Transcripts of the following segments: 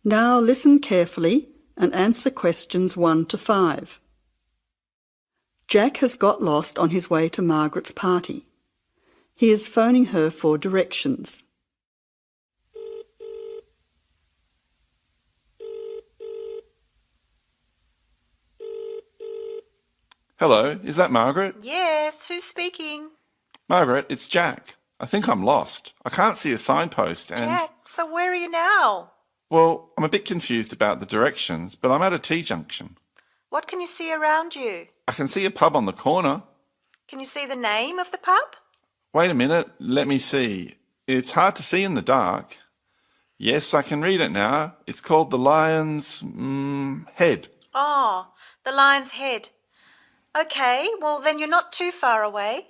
Now listen carefully and answer questions 1 to 5. Jack has got lost on his way to Margaret's party. He is phoning her for directions. Hello, is that Margaret? Yes, who's speaking? Margaret, it's Jack. I think I'm lost. I can't see a signpost and... Jack, so where are you now? Well, I'm a bit confused about the directions, but I'm at a T-junction. What can you see around you? I can see a pub on the corner. Can you see the name of the pub? Wait a minute, let me see. It's hard to see in the dark. Yes, I can read it now. It's called the Lion's... Head. Oh, the Lion's Head. Okay, well then you're not too far away.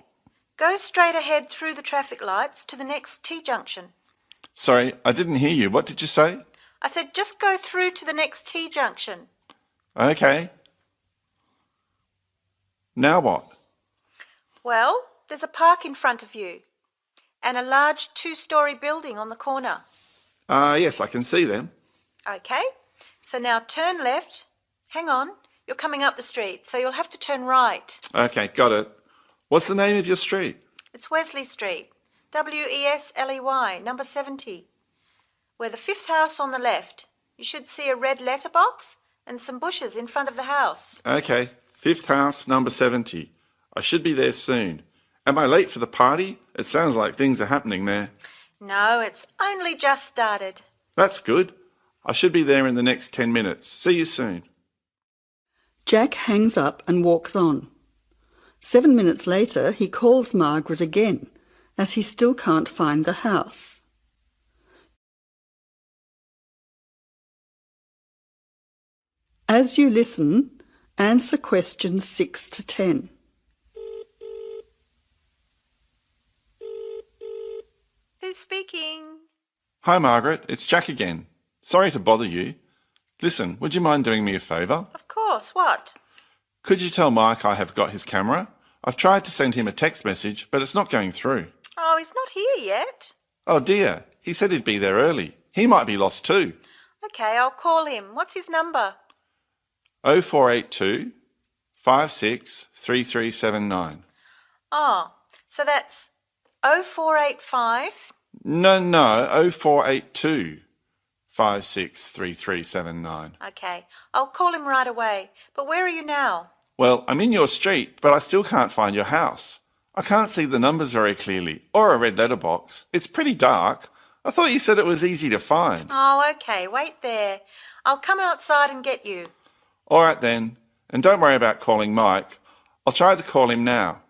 Go straight ahead through the traffic lights to the next T-junction. Sorry, I didn't hear you. What did you say? I said just go through to the next T-junction. Okay. Now what? Well, there's a park in front of you and a large 2-story building on the corner. Yes, I can see them. Okay, so now turn left. Hang on, you're coming up the street, so you'll have to turn right. Okay, got it. What's the name of your street? It's Wesley Street, Wesley, number 70. We're the 5th house on the left. You should see a red letterbox and some bushes in front of the house. Okay, 5th house, number 70. I should be there soon. Am I late for the party? It sounds like things are happening there. No, it's only just started. That's good. I should be there in the next 10 minutes. See you soon. Jack hangs up and walks on. 7 minutes later, he calls Margaret again, as he still can't find the house. As you listen, answer questions 6 to 10. Who's speaking? Hi, Margaret. It's Jack again. Sorry to bother you. Listen, would you mind doing me a favour? Of course, what? Could you tell Mike I have got his camera? I've tried to send him a text message, but it's not going through. Oh, he's not here yet. Oh dear, he said he'd be there early. He might be lost too. Okay, I'll call him. What's his number? 0482 563379. Oh, so that's 0485. No, 0482 563379. Okay, I'll call him right away. But where are you now? Well, I'm in your street, but I still can't find your house. I can't see the numbers very clearly, or a red letterbox. It's pretty dark. I thought you said it was easy to find. Oh, okay, wait there. I'll come outside and get you. All right then, and don't worry about calling Mike. I'll try to call him now.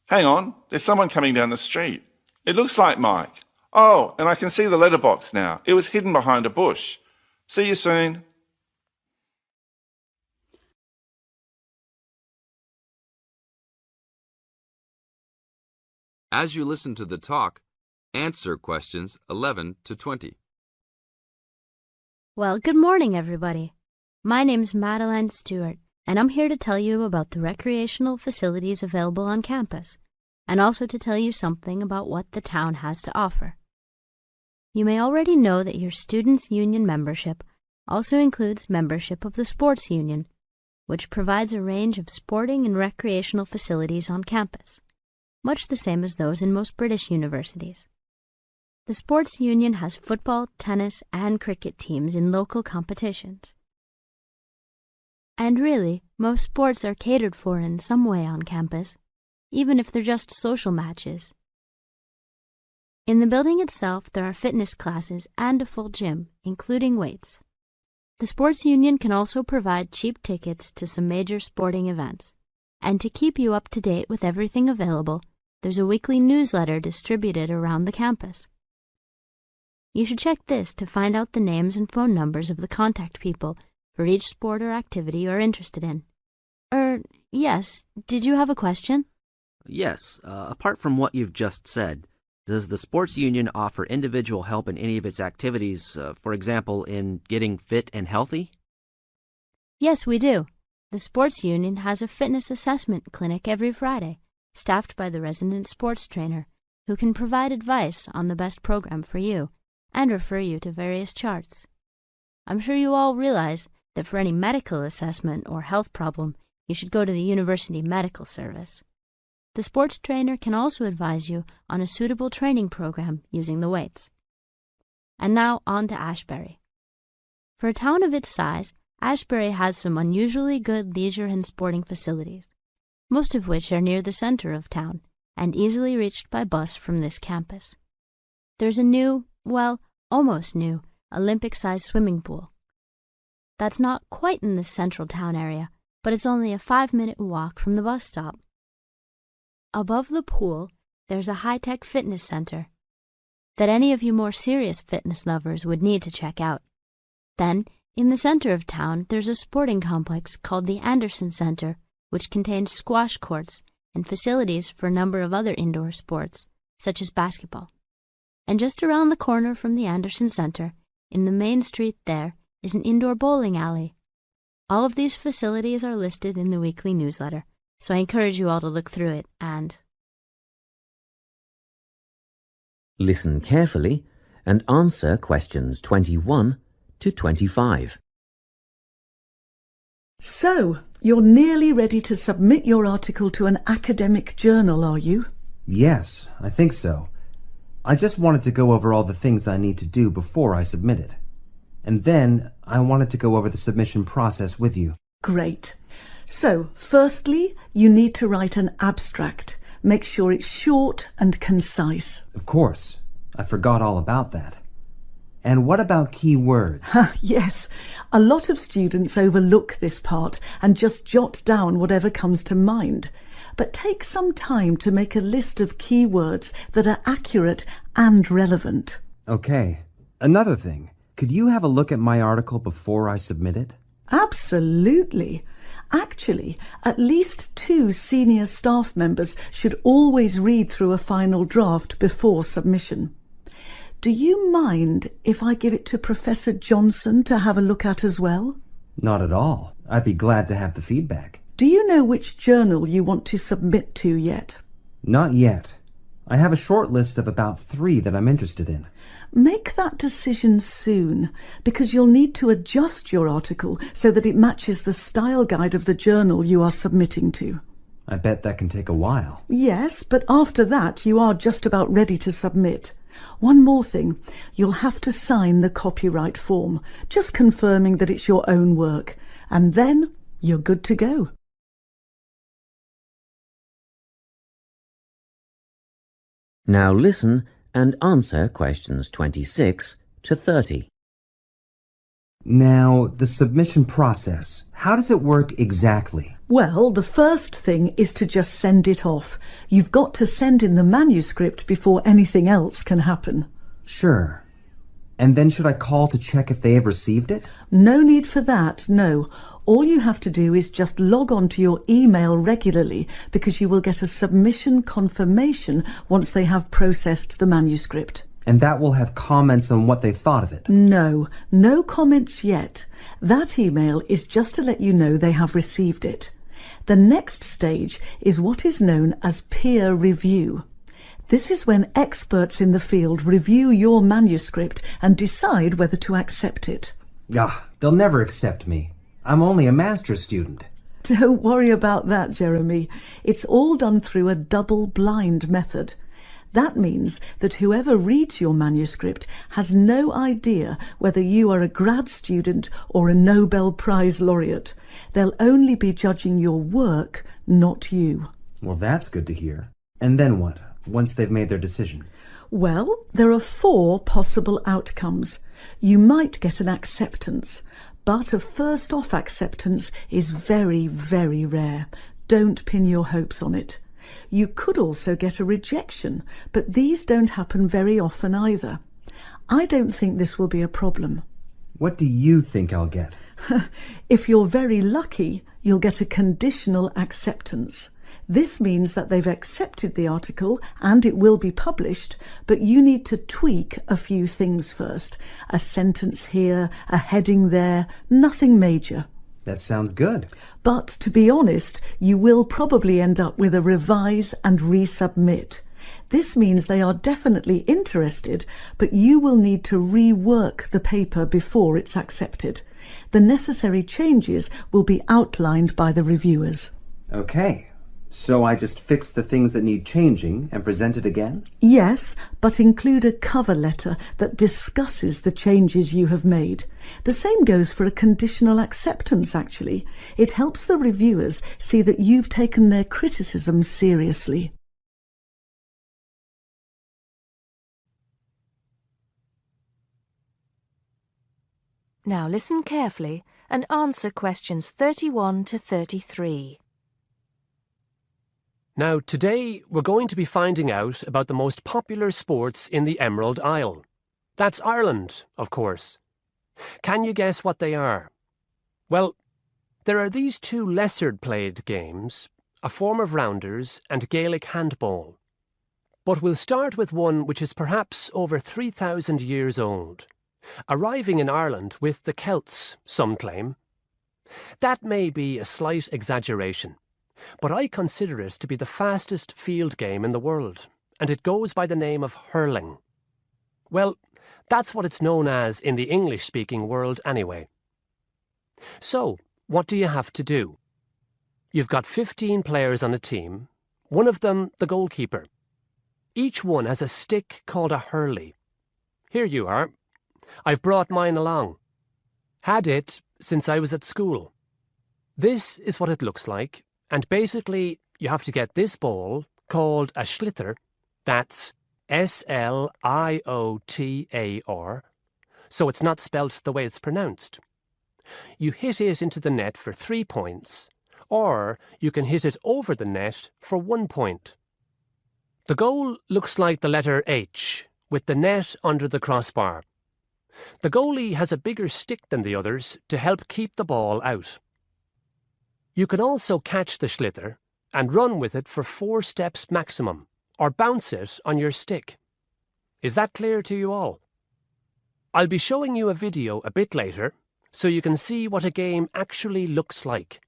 Hang on, there's someone coming down the street. It looks like Mike. Oh, and I can see the letterbox now. It was hidden behind a bush. See you soon. As you listen to the talk, answer questions 11 to 20. Well, good morning, everybody. My name's Madeline Stewart, and I'm here to tell you about the recreational facilities available on campus, and also to tell you something about what the town has to offer. You may already know that your Students' Union membership also includes membership of the Sports Union, which provides a range of sporting and recreational facilities on campus, much the same as those in most British universities. The Sports Union has football, tennis, and cricket teams in local competitions. And really, most sports are catered for in some way on campus, even if they're just social matches. In the building itself, there are fitness classes and a full gym, including weights. The Sports Union can also provide cheap tickets to some major sporting events. And to keep you up to date with everything available, there's a weekly newsletter distributed around the campus. You should check this to find out the names and phone numbers of the contact people for each sport or activity you're interested in. Yes, did you have a question? Yes, apart from what you've just said, does the Sports Union offer individual help in any of its activities, for example, in getting fit and healthy? Yes, we do. The Sports Union has a fitness assessment clinic every Friday, staffed by the resident sports trainer, who can provide advice on the best program for you and refer you to various charts. I'm sure you all realize that for any medical assessment or health problem, you should go to the University Medical Service. The sports trainer can also advise you on a suitable training program using the weights. And now on to Ashbury. For a town of its size, Ashbury has some unusually good leisure and sporting facilities, most of which are near the center of town and easily reached by bus from this campus. There's a new, well, almost new, Olympic-sized swimming pool. That's not quite in the central town area, but it's only a 5-minute walk from the bus stop. Above the pool, there's a high-tech fitness center that any of you more serious fitness lovers would need to check out. Then, in the center of town, there's a sporting complex called the Anderson Center, which contains squash courts and facilities for a number of other indoor sports, such as basketball. And just around the corner from the Anderson Center, in the main street there, is an indoor bowling alley. All of these facilities are listed in the weekly newsletter, so I encourage you all to look through it and... Listen carefully and answer questions 21 to 25. So, you're nearly ready to submit your article to an academic journal, are you? Yes, I think so. I just wanted to go over all the things I need to do before I submit it. And then I wanted to go over the submission process with you. Great. So, firstly, you need to write an abstract. Make sure it's short and concise. Of course. I forgot all about that. And what about key words? Yes, a lot of students overlook this part and just jot down whatever comes to mind. But take some time to make a list of keywords that are accurate and relevant. Okay. Another thing. Could you have a look at my article before I submit it? Absolutely. Actually, at least 2 senior staff members should always read through a final draft before submission. Do you mind if I give it to Professor Johnson to have a look at as well? Not at all. I'd be glad to have the feedback. Do you know which journal you want to submit to yet? Not yet. I have a short list of about 3 that I'm interested in. Make that decision soon, because you'll need to adjust your article so that it matches the style guide of the journal you are submitting to. I bet that can take a while. Yes, but after that you are just about ready to submit. One more thing, you'll have to sign the copyright form, just confirming that it's your own work, and then you're good to go. Now listen and answer questions 26 to 30. Now, the submission process. How does it work exactly? Well, the first thing is to just send it off. You've got to send in the manuscript before anything else can happen. Sure. And then should I call to check if they have received it? No need for that, no. All you have to do is just log on to your email regularly, because you will get a submission confirmation once they have processed the manuscript. And that will have comments on what they thought of it? No comments yet. That email is just to let you know they have received it. The next stage is what is known as peer review. This is when experts in the field review your manuscript and decide whether to accept it. They'll never accept me. I'm only a master's student. Don't worry about that, Jeremy. It's all done through a double-blind method. That means that whoever reads your manuscript has no idea whether you are a grad student or a Nobel Prize laureate. They'll only be judging your work, not you. Well, that's good to hear. And then what, once they've made their decision? Well, there are 4 possible outcomes. You might get an acceptance, but a first-off acceptance is very, very rare. Don't pin your hopes on it. You could also get a rejection, but these don't happen very often either. I don't think this will be a problem. What do you think I'll get? If you're very lucky, you'll get a conditional acceptance. This means that they've accepted the article and it will be published, but you need to tweak a few things first. A sentence here, a heading there, nothing major. That sounds good. But to be honest, you will probably end up with a revise and resubmit. This means they are definitely interested, but you will need to rework the paper before it's accepted. The necessary changes will be outlined by the reviewers. Okay, so I just fix the things that need changing and present it again? Yes, but include a cover letter that discusses the changes you have made. The same goes for a conditional acceptance, actually. It helps the reviewers see that you've taken their criticism seriously. Now listen carefully and answer questions 31 to 33. Now, today we're going to be finding out about the most popular sports in the Emerald Isle. That's Ireland, of course. Can you guess what they are? Well, there are these two lesser-played games, a form of rounders and Gaelic handball. But we'll start with one which is perhaps over 3,000 years old, arriving in Ireland with the Celts, some claim. That may be a slight exaggeration, but I consider it to be the fastest field game in the world, and it goes by the name of hurling. Well, that's what it's known as in the English-speaking world anyway. So, what do you have to do? You've got 15 players on a team, one of them the goalkeeper. Each one has a stick called a hurley. Here you are. I've brought mine along. Had it since I was at school. This is what it looks like, and basically you have to get this ball, called a sliotar, that's S-L-I-O-T-A-R, so it's not spelt the way it's pronounced. You hit it into the net for 3 points, or you can hit it over the net for 1 point. The goal looks like the letter H, with the net under the crossbar. The goalie has a bigger stick than the others to help keep the ball out. You can also catch the sliotar and run with it for 4 steps maximum, or bounce it on your stick. Is that clear to you all? I'll be showing you a video a bit later, so you can see what a game actually looks like.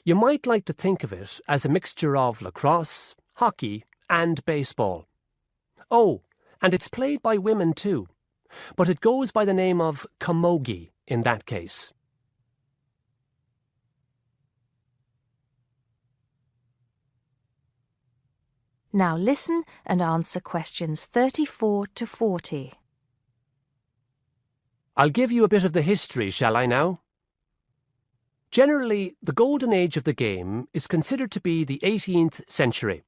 You might like to think of it as a mixture of lacrosse, hockey, and baseball. Oh, and it's played by women too, but it goes by the name of camogie in that case. Now listen and answer questions 34 to 40. I'll give you a bit of the history, shall I now? Generally, the golden age of the game is considered to be the 18th century.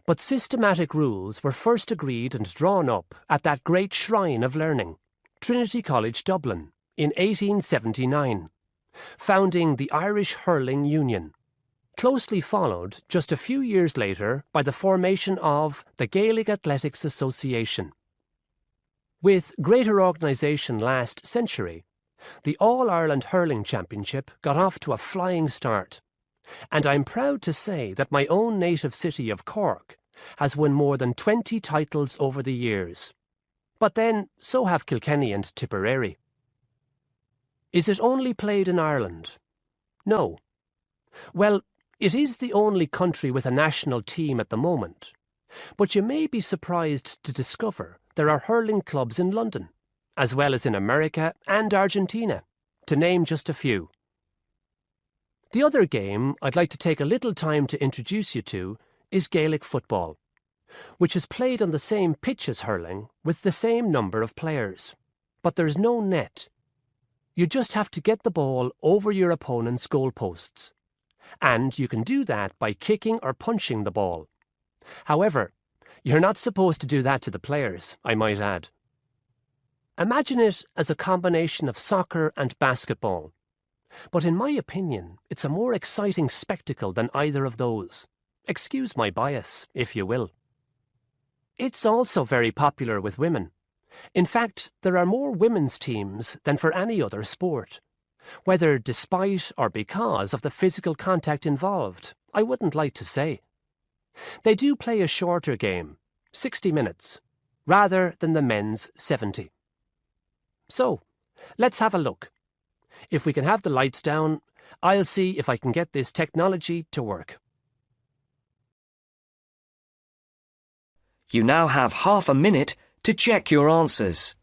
But systematic rules were first agreed and drawn up at that great shrine of learning, Trinity College Dublin, in 1879, founding the Irish Hurling Union, closely followed just a few years later by the formation of the Gaelic Athletics Association. With greater organisation last century, the All-Ireland Hurling Championship got off to a flying start, and I'm proud to say that my own native city of Cork has won more than 20 titles over the years. But then, so have Kilkenny and Tipperary. Is it only played in Ireland? No. Well, it is the only country with a national team at the moment, but you may be surprised to discover there are hurling clubs in London, as well as in America and Argentina, to name just a few. The other game I'd like to take a little time to introduce you to is Gaelic football, which is played on the same pitch as hurling with the same number of players, but there's no net. You just have to get the ball over your opponent's goalposts, and you can do that by kicking or punching the ball. However, you're not supposed to do that to the players, I might add. Imagine it as a combination of soccer and basketball. But in my opinion, it's a more exciting spectacle than either of those. Excuse my bias, if you will. It's also very popular with women. In fact, there are more women's teams than for any other sport. Whether despite or because of the physical contact involved, I wouldn't like to say. They do play a shorter game, 60 minutes, rather than the men's 70. So, let's have a look. If we can have the lights down, I'll see if I can get this technology to work. You now have half a minute to check your answers.